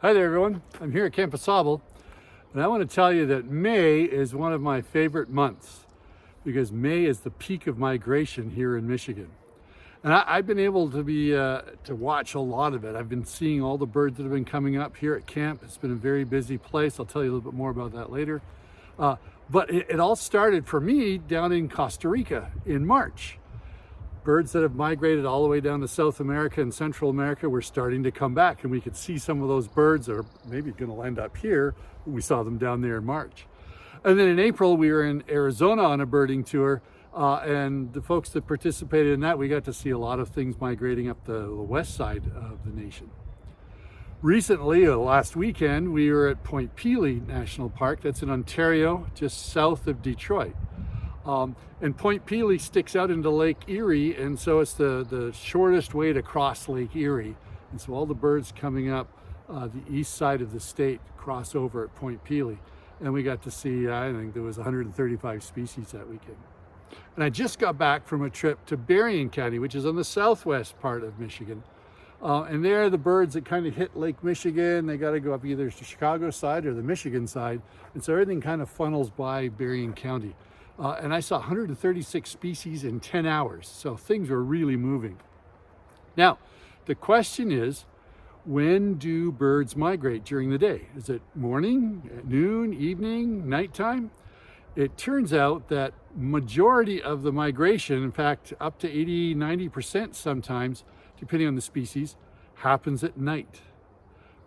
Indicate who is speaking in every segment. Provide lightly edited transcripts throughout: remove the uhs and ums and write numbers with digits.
Speaker 1: Hi there everyone, I'm here at Camp Sable, and I want to tell you that May is one of my favorite months because May is the peak of migration here in Michigan. And I've been able to watch a lot of it. I've been seeing all the birds that have been coming up here at camp. It's been a very busy place. I'll tell you a little bit more about that later. But it all started for me down in Costa Rica in March. Birds that have migrated all the way down to South America and Central America were starting to come back, and we could see some of those birds are maybe going to end up here. We saw them down there in March. And then in April, we were in Arizona on a birding tour, and the folks that participated in that, we got to see a lot of things migrating up the west side of the nation. Recently, last weekend, we were at Point Pelee National Park. That's in Ontario, just south of Detroit. And Point Pelee sticks out into Lake Erie, and so it's the shortest way to cross Lake Erie. And so all the birds coming up the east side of the state cross over at Point Pelee. And we got to see, I think there was 135 species that weekend. And I just got back from a trip to Berrien County, which is on the southwest part of Michigan. And there, the birds that kind of hit Lake Michigan, they got to go up either to the Chicago side or the Michigan side. And so everything kind of funnels by Berrien County. And I saw 136 species in 10 hours. So things were really moving. Now, the question is, when do birds migrate during the day? Is it morning, at noon, evening, nighttime? It turns out that majority of the migration, in fact, up to 80, 90% sometimes, depending on the species, happens at night.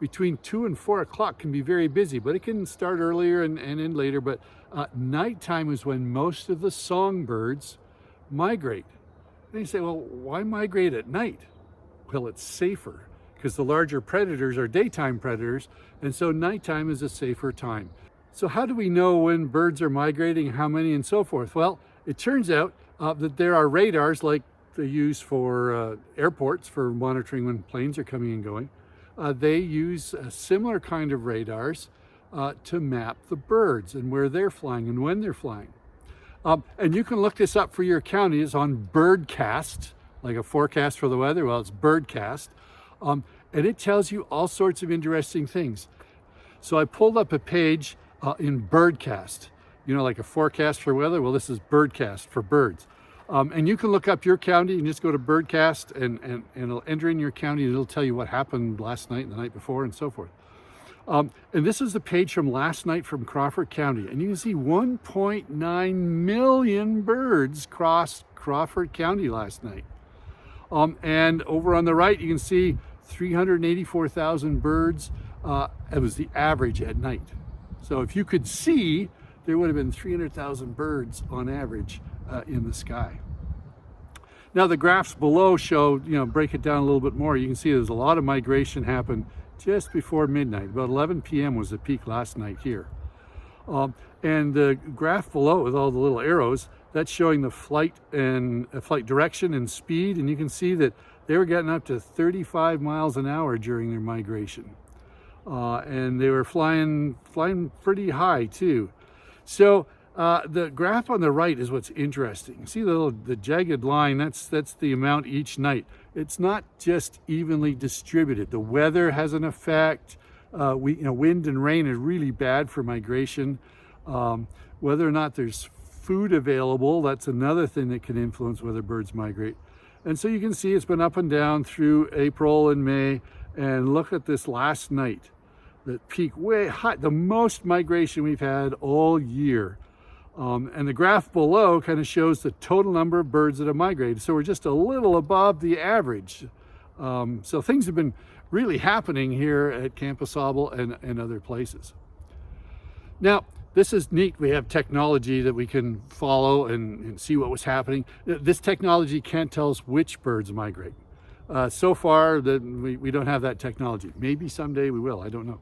Speaker 1: Between 2 and 4 o'clock can be very busy, but it can start earlier and end later. But nighttime is when most of the songbirds migrate. And you say, well, why migrate at night? Well, it's safer because the larger predators are daytime predators, and so nighttime is a safer time. So how do we know when birds are migrating, how many, and so forth? Well, it turns out that there are radars like they use for airports for monitoring when planes are coming and going. They use a similar kind of radars to map the birds and where they're flying and when they're flying. And you can look this up for your county. It's on Birdcast, like a forecast for the weather. Well, it's Birdcast. And it tells you all sorts of interesting things. So I pulled up a page in Birdcast, you know, like a forecast for weather. Well, this is Birdcast for birds. And you can look up your county and just go to Birdcast and it'll enter in your county and it'll tell you what happened last night and the night before and so forth. And this is the page from last night from Crawford County. And you can see 1.9 million birds crossed Crawford County last night. And over on the right, you can see 384,000 birds. It was the average at night. So if you could see, there would have been 300,000 birds on average in the sky. Now the graphs below show, break it down a little bit more. You can see there's a lot of migration happened just before midnight. About 11 p.m. was the peak last night here. And the graph below with all the little arrows, that's showing the flight direction and speed. And you can see that they were getting up to 35 miles an hour during their migration. And they were flying pretty high too. So the graph on the right is what's interesting. See the jagged line, that's the amount each night. It's not just evenly distributed. The weather has an effect. Wind and rain are really bad for migration. Whether or not there's food available, that's another thing that can influence whether birds migrate. And so you can see it's been up and down through April and May. And look at this last night, that peak way high, the most migration we've had all year. And the graph below kind of shows the total number of birds that have migrated. So we're just a little above the average. So things have been really happening here at Camp Sable and other places. Now, this is neat. We have technology that we can follow and see what was happening. This technology can't tell us which birds migrate. So far, we don't have that technology. Maybe someday we will, I don't know.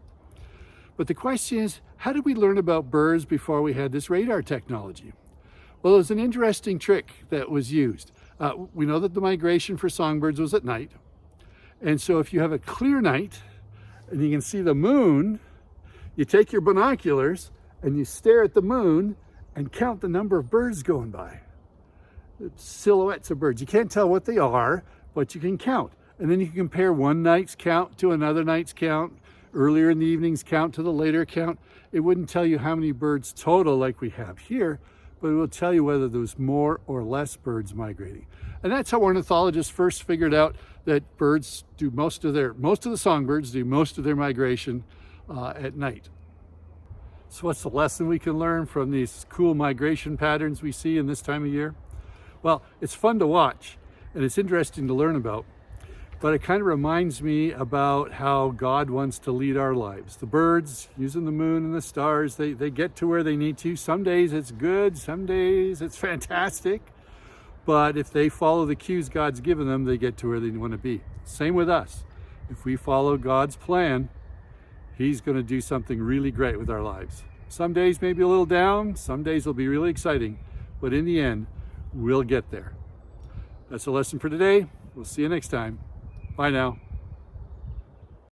Speaker 1: But the question is, how did we learn about birds before we had this radar technology? Well, there's an interesting trick that was used. We know that the migration for songbirds was at night. And so if you have a clear night and you can see the moon, you take your binoculars and you stare at the moon and count the number of birds going by. Silhouettes of birds. You can't tell what they are, but you can count. And then you can compare one night's count to another night's count. earlier in the evening's count to the later count, it wouldn't tell you how many birds total like we have here, but it will tell you whether there's more or less birds migrating. And that's how ornithologists first figured out that birds do most of the songbirds do most of their migration at night. So what's the lesson we can learn from these cool migration patterns we see in this time of year? Well, it's fun to watch and it's interesting to learn about, but it kind of reminds me about how God wants to lead our lives. The birds, using the moon and the stars, they get to where they need to. Some days it's good, some days it's fantastic, but if they follow the cues God's given them, they get to where they want to be. Same with us. If we follow God's plan, He's going to do something really great with our lives. Some days may be a little down, some days will be really exciting, but in the end, we'll get there. That's the lesson for today. We'll see you next time. Bye now.